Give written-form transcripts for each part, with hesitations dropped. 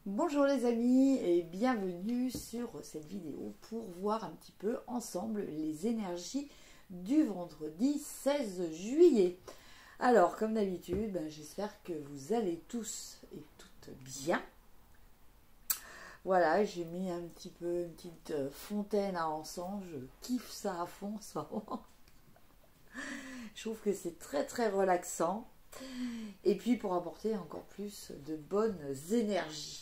Bonjour les amis et bienvenue sur cette vidéo pour voir un petit peu ensemble les énergies du vendredi 16 juillet. Alors comme d'habitude, j'espère que vous allez tous et toutes bien. Voilà, j'ai mis un petit peu une petite fontaine à encens, je kiffe ça à fond en ce moment. Je trouve que c'est très relaxant et puis pour apporter encore plus de bonnes énergies.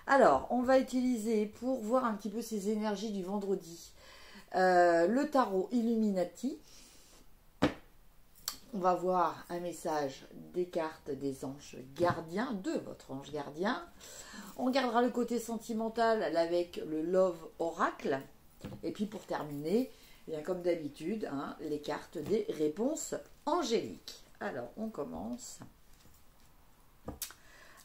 Alors, on va utiliser pour voir un petit peu ces énergies du vendredi le tarot Illuminati. On va voir un message des cartes des anges gardiens, de votre ange gardien. On gardera le côté sentimental avec le Love Oracle. Et puis pour terminer, bien comme d'habitude, les cartes des réponses angéliques. Alors, on commence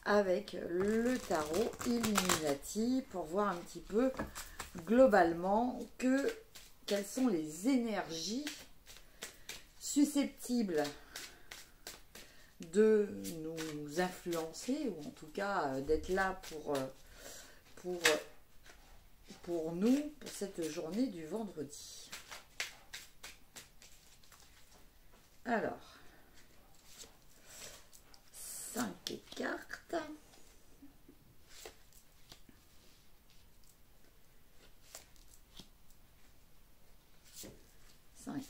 avec le tarot Illuminati pour voir un petit peu globalement quelles sont les énergies susceptibles de nous influencer ou en tout cas d'être là pour nous pour cette journée du vendredi. Alors, 5 cartes. 5.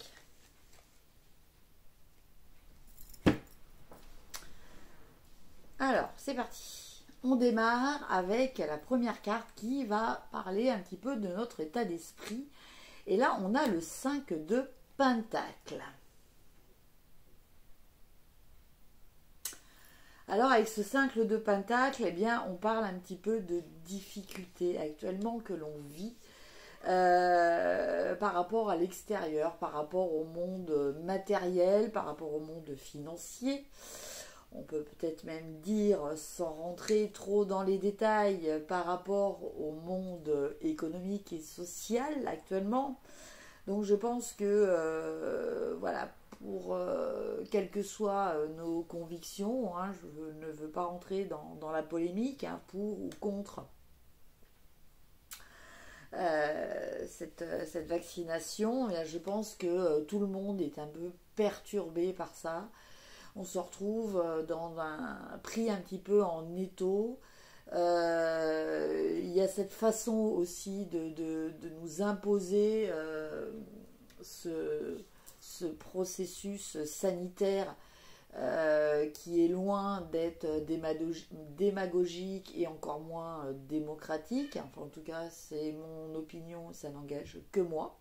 Alors, c'est parti. On démarre avec la première carte qui va parler un petit peu de notre état d'esprit. Et là, on a le 5 de Pentacles. Alors, avec ce 5 de Pentacles, eh bien, on parle un petit peu de difficultés actuellement que l'on vit par rapport à l'extérieur, par rapport au monde matériel, par rapport au monde financier. On peut peut-être même dire, sans rentrer trop dans les détails, par rapport au monde économique et social actuellement. Donc je pense que, voilà, pour quelles que soient nos convictions, je ne veux pas rentrer dans la polémique, pour ou contre cette vaccination, et je pense que tout le monde est un peu perturbé par ça. On se retrouve pris un petit peu en étau. Il y a cette façon aussi de nous imposer ce processus sanitaire qui est loin d'être démagogique et encore moins démocratique. Enfin, en tout cas, c'est mon opinion, ça n'engage que moi.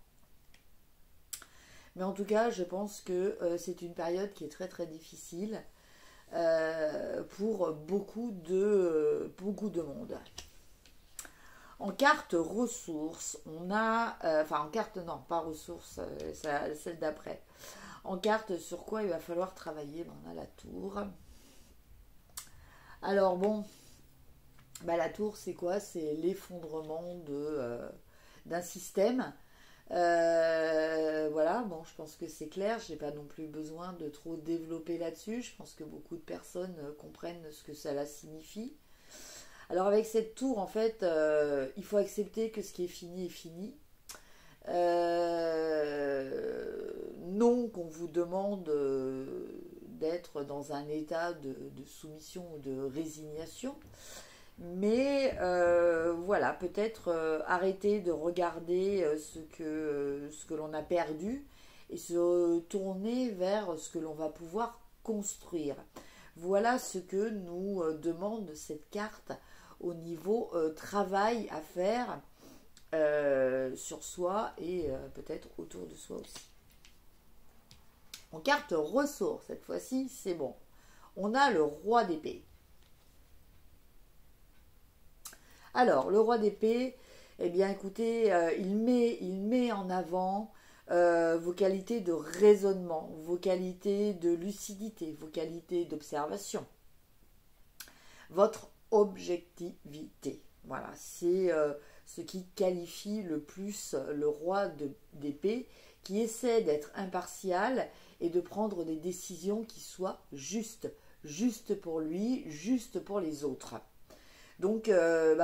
Mais en tout cas, je pense que c'est une période qui est très difficile pour beaucoup de monde. En carte ressources, on a... enfin, en carte, non, pas ressources, celle d'après. En carte, sur quoi il va falloir travailler, on a la tour. Alors bon, la tour, c'est quoi? C'est l'effondrement d'un système. Voilà, bon, je pense que c'est clair, j'ai pas non plus besoin de trop développer là-dessus, je pense que beaucoup de personnes comprennent ce que cela signifie. Alors avec cette tour, en fait, il faut accepter que ce qui est fini est fini. Non qu'on vous demande d'être dans un état de soumission ou de résignation, mais voilà, peut-être arrêter de regarder ce que l'on a perdu et se tourner vers ce que l'on va pouvoir construire. Voilà ce que nous demande cette carte au niveau travail à faire sur soi et peut-être autour de soi aussi. En carte ressources, cette fois-ci, c'est bon. On a le roi d'épée. Alors, le roi d'épée, eh bien, écoutez, il met en avant vos qualités de raisonnement, vos qualités de lucidité, vos qualités d'observation, votre objectivité. Voilà, c'est ce qui qualifie le plus le roi d'épée, qui essaie d'être impartial et de prendre des décisions qui soient justes pour lui, justes pour les autres. Donc,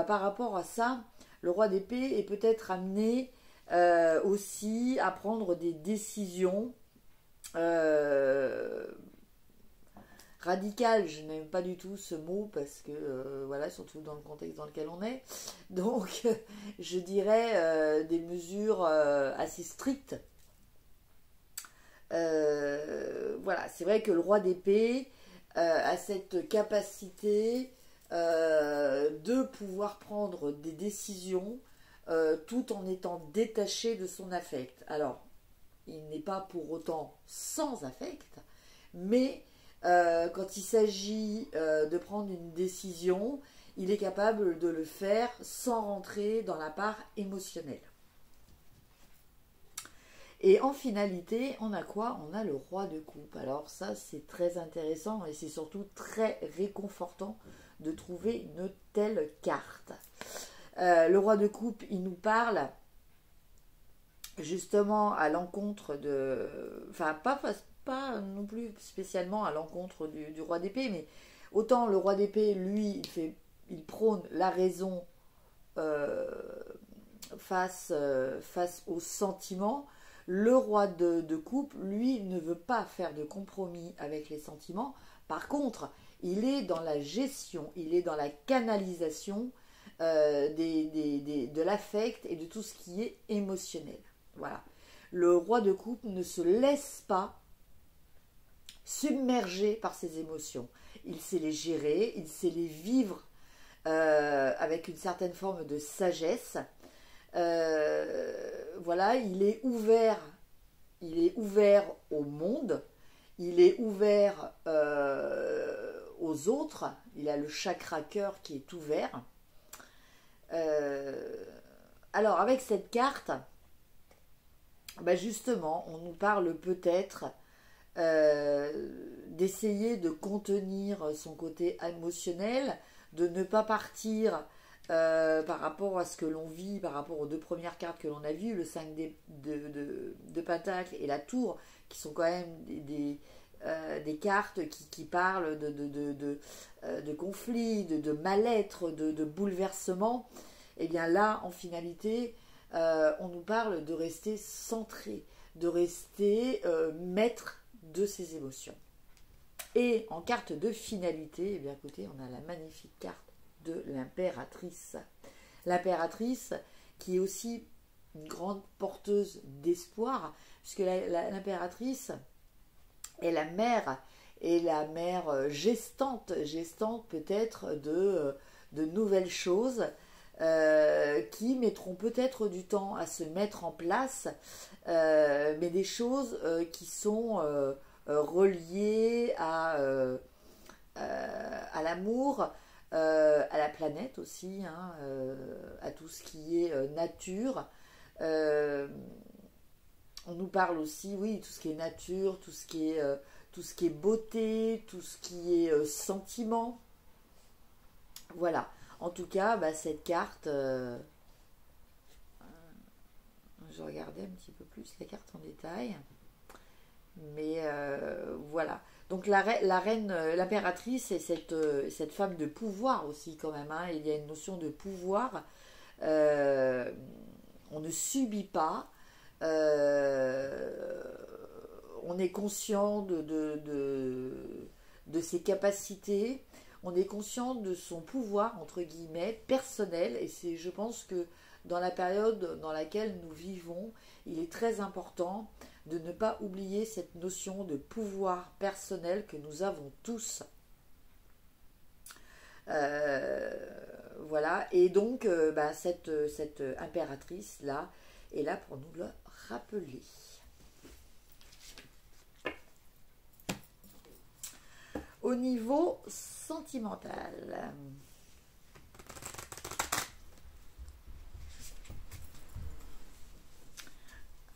par rapport à ça, le roi d'épée est peut-être amené aussi à prendre des décisions radicales. Je n'aime pas du tout ce mot parce que, voilà, surtout dans le contexte dans lequel on est. Donc, je dirais des mesures assez strictes. Voilà, c'est vrai que le roi d'épée a cette capacité de pouvoir prendre des décisions tout en étant détaché de son affect. Alors, il n'est pas pour autant sans affect, mais quand il s'agit de prendre une décision, il est capable de le faire sans rentrer dans la part émotionnelle. Et en finalité, on a quoi? On a le roi de coupe. Alors ça, c'est très intéressant et c'est surtout très réconfortant de trouver une telle carte. Le roi de coupe, il nous parle justement à l'encontre de... Enfin, pas non plus spécialement à l'encontre du roi d'épée, mais autant le roi d'épée, lui, il prône la raison face aux sentiments. Le roi de coupe, lui, ne veut pas faire de compromis avec les sentiments. Par contre, il est dans la gestion, il est dans la canalisation de l'affect et de tout ce qui est émotionnel. Voilà. Le roi de coupe ne se laisse pas submerger par ses émotions. Il sait les gérer, il sait les vivre avec une certaine forme de sagesse. Voilà, il est ouvert au monde, il est ouvert aux autres, il a le chakra cœur qui est ouvert. Alors avec cette carte, justement, on nous parle peut-être d'essayer de contenir son côté émotionnel, de ne pas partir par rapport à ce que l'on vit, par rapport aux deux premières cartes que l'on a vues, le 5 de Pentacle et la Tour, qui sont quand même des cartes qui parlent de conflits, de mal-être, de bouleversement. Et bien là, en finalité, on nous parle de rester centré, de rester maître de ses émotions. Et en carte de finalité, eh bien écoutez, on a la magnifique carte de l'impératrice. L'impératrice qui est aussi une grande porteuse d'espoir, puisque l'impératrice est la mère gestante peut-être de nouvelles choses qui mettront peut-être du temps à se mettre en place, mais des choses qui sont reliées à l'amour, à la planète aussi, hein, à tout ce qui est nature. On nous parle aussi, oui, tout ce qui est nature, tout ce qui est beauté, tout ce qui est sentiment. Voilà. En tout cas, cette carte, je regardais un petit peu plus la carte en détail. Mais voilà. Donc la reine, l'impératrice est cette femme de pouvoir aussi quand même. Hein. Il y a une notion de pouvoir. On ne subit pas. On est conscient de ses capacités. On est conscient de son pouvoir, entre guillemets, personnel. Et je pense que dans la période dans laquelle nous vivons, il est très important de ne pas oublier cette notion de pouvoir personnel que nous avons tous. Voilà. Et donc, cette impératrice-là est là pour nous le rappeler. Au niveau sentimental,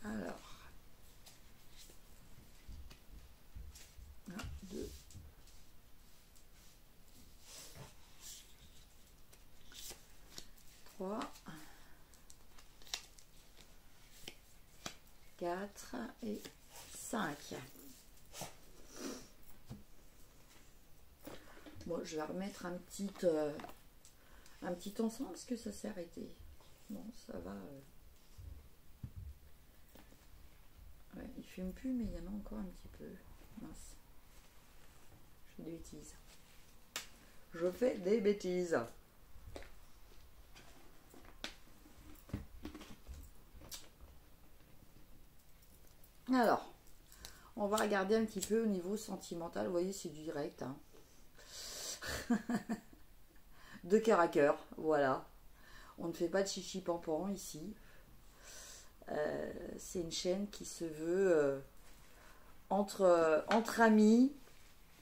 alors, 1, 2, 3, 4 et 5. Bon, je vais remettre un petit un petit ensemble parce que ça s'est arrêté. Bon, ça va. Ouais, il fume plus, mais il y en a encore un petit peu. Mince. Je fais des bêtises. Je fais des bêtises. Alors, on va regarder un petit peu au niveau sentimental. Vous voyez, c'est du direct. Hein. De cœur à cœur, voilà. On ne fait pas de chichi pampan ici. C'est une chaîne qui se veut entre amis,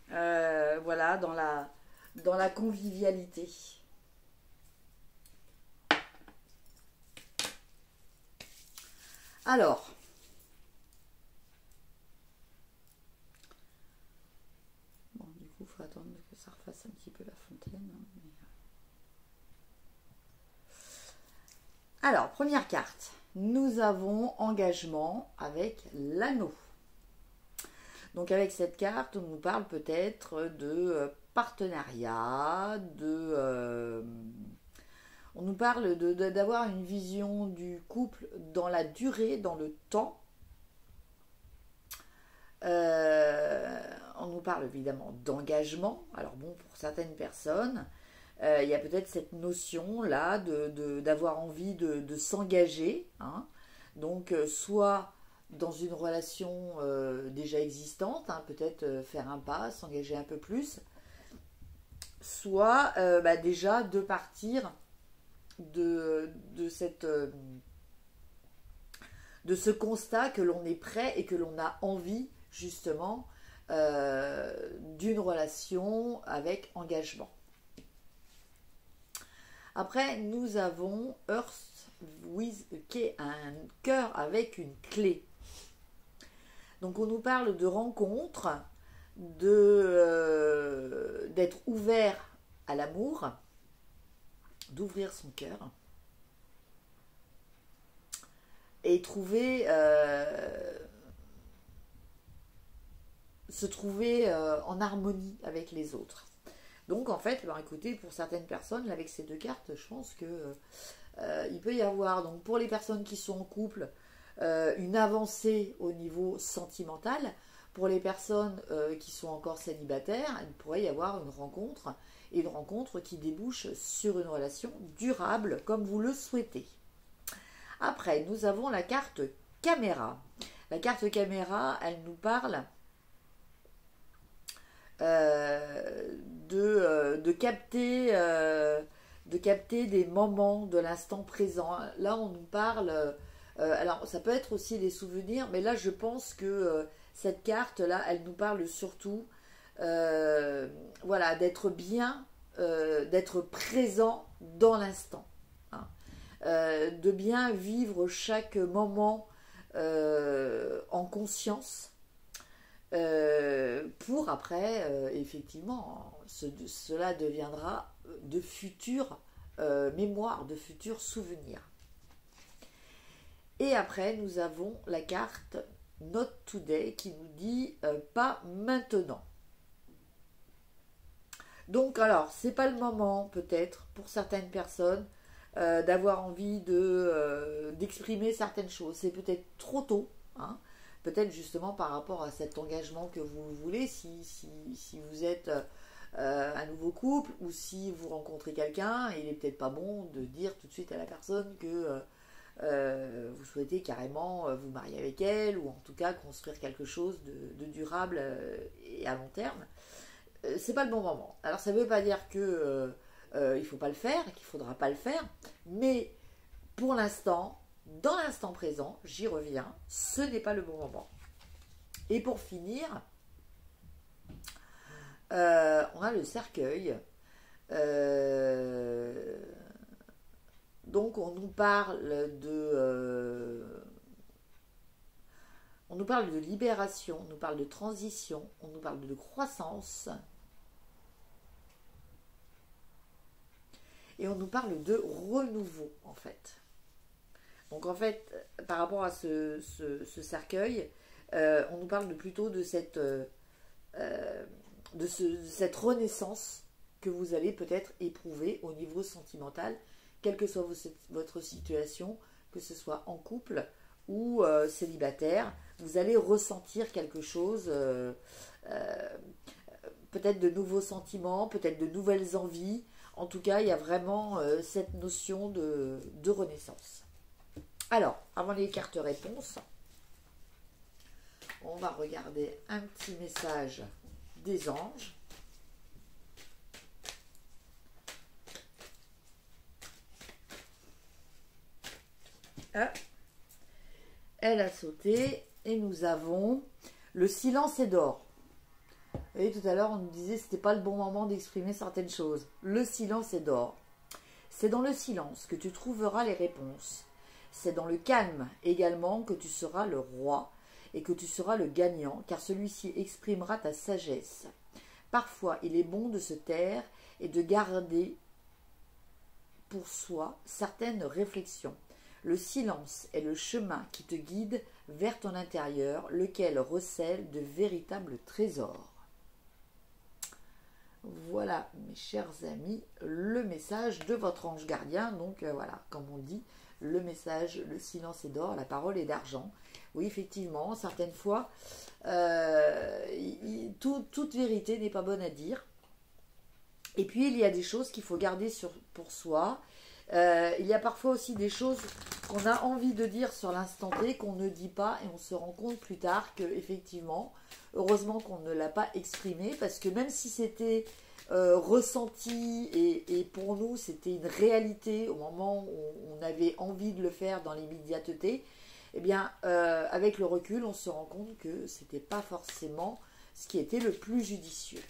voilà, dans la convivialité. Alors, bon, du coup, il faut attendre que ça refasse un petit peu la fontaine. Hein, mais... Alors, première carte. Nous avons engagement avec l'anneau. Donc avec cette carte, on nous parle peut-être de partenariat, on nous parle d'avoir une vision du couple dans la durée, dans le temps. On nous parle évidemment d'engagement. Alors bon, pour certaines personnes, il y a peut-être cette notion-là d'avoir envie de s'engager. Hein. Donc soit dans une relation déjà existante, hein, peut-être faire un pas, s'engager un peu plus, soit déjà de partir de ce constat que l'on est prêt et que l'on a envie justement d'une relation avec engagement. Après, nous avons Earth with, qui est un cœur avec une clé. Donc, on nous parle de rencontres, d'être ouvert à l'amour, d'ouvrir son cœur et se trouver en harmonie avec les autres. Donc en fait, écoutez, pour certaines personnes, avec ces deux cartes, je pense que il peut y avoir, donc pour les personnes qui sont en couple, une avancée au niveau sentimental. Pour les personnes qui sont encore célibataires, il pourrait y avoir une rencontre qui débouche sur une relation durable comme vous le souhaitez. Après, nous avons la carte caméra. La carte caméra, elle nous parle de capter des moments de l'instant présent. Là, on nous parle... alors, ça peut être aussi des souvenirs, mais là, je pense que cette carte-là, elle nous parle surtout voilà, d'être bien, d'être présent dans l'instant. Hein. De bien vivre chaque moment en conscience. Pour après, effectivement, cela deviendra de futures mémoires, de futurs souvenirs. Et après, nous avons la carte Not Today qui nous dit pas maintenant. Donc, alors, c'est pas le moment, peut-être, pour certaines personnes, d'avoir envie d'exprimer certaines choses. C'est peut-être trop tôt, hein. Peut-être justement par rapport à cet engagement que vous voulez, si vous êtes un nouveau couple ou si vous rencontrez quelqu'un, il n'est peut-être pas bon de dire tout de suite à la personne que vous souhaitez carrément vous marier avec elle ou en tout cas construire quelque chose de durable et à long terme. C'est pas le bon moment. Alors ça ne veut pas dire que il ne faut pas le faire, qu'il ne faudra pas le faire, mais pour l'instant, dans l'instant présent, j'y reviens, ce n'est pas le bon moment. Et pour finir, on a le cercueil. Donc on nous parle de libération, on nous parle de transition, on nous parle de croissance. Et on nous parle de renouveau, en fait. Donc, en fait, par rapport à ce cercueil, on nous parle plutôt de cette renaissance que vous allez peut-être éprouver au niveau sentimental, quelle que soit votre situation, que ce soit en couple ou célibataire, vous allez ressentir quelque chose, peut-être de nouveaux sentiments, peut-être de nouvelles envies. En tout cas, il y a vraiment cette notion de renaissance. Alors, avant les cartes réponses, on va regarder un petit message des anges. Ah, elle a sauté et nous avons le silence est d'or. Vous voyez, tout à l'heure, on nous disait que ce n'était pas le bon moment d'exprimer certaines choses. Le silence est d'or. C'est dans le silence que tu trouveras les réponses. C'est dans le calme également que tu seras le roi et que tu seras le gagnant, car celui-ci exprimera ta sagesse. Parfois, il est bon de se taire et de garder pour soi certaines réflexions. Le silence est le chemin qui te guide vers ton intérieur, lequel recèle de véritables trésors. Voilà, mes chers amis, le message de votre ange gardien. Donc voilà, comme on dit, le message, le silence est d'or, la parole est d'argent. Oui, effectivement, certaines fois, toute vérité n'est pas bonne à dire. Et puis, il y a des choses qu'il faut garder pour soi. Il y a parfois aussi des choses qu'on a envie de dire sur l'instant T, qu'on ne dit pas, et on se rend compte plus tard que effectivement, heureusement qu'on ne l'a pas exprimé, parce que même si c'était ressenti et pour nous c'était une réalité au moment où on avait envie de le faire dans l'immédiateté, eh bien avec le recul on se rend compte que c'était pas forcément ce qui était le plus judicieux.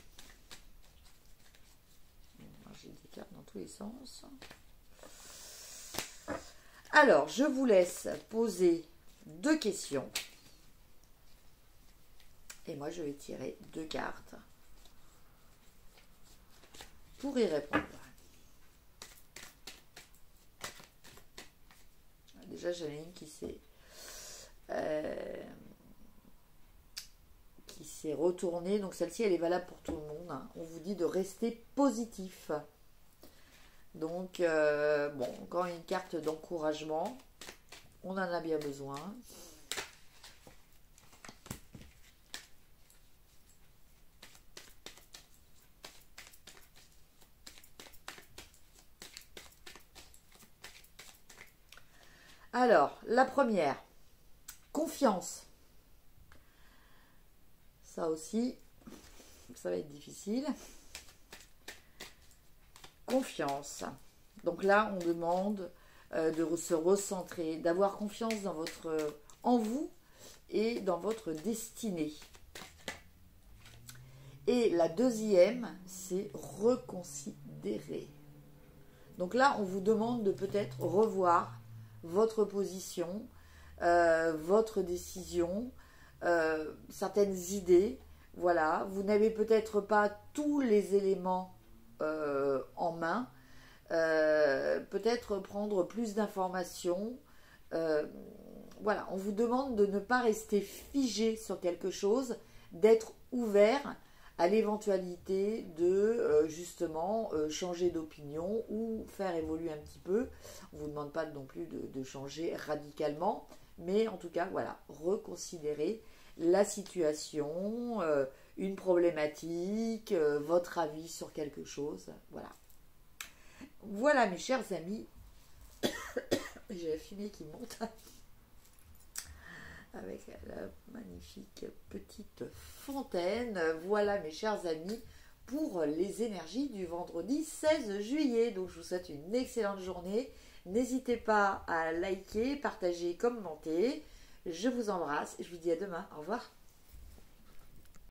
J'ai des cartes dans tous les sens. Alors, je vous laisse poser 2 questions. Et moi, je vais tirer 2 cartes pour y répondre. Déjà, j'en ai une qui s'est retournée. Donc, celle-ci, elle est valable pour tout le monde. On vous dit de rester positif. Donc, bon, encore une carte d'encouragement. On en a bien besoin. Alors, la première, confiance. Ça aussi, ça va être difficile. Confiance. Donc là, on demande de se recentrer, d'avoir confiance en vous et dans votre destinée. Et la deuxième, c'est reconsidérer. Donc là, on vous demande de peut-être revoir votre position, votre décision, certaines idées. Voilà, vous n'avez peut-être pas tous les éléments en main, peut-être prendre plus d'informations. Voilà, on vous demande de ne pas rester figé sur quelque chose, d'être ouvert à l'éventualité de justement changer d'opinion ou faire évoluer un petit peu. On ne vous demande pas non plus de changer radicalement, mais en tout cas, voilà, reconsidérer la situation, une problématique, votre avis sur quelque chose, voilà. Voilà mes chers amis, j'ai la fumée qui monte avec la magnifique petite fontaine. Voilà mes chers amis pour les énergies du vendredi 16 juillet. Donc je vous souhaite une excellente journée. N'hésitez pas à liker, partager, commenter. Je vous embrasse et je vous dis à demain. Au revoir.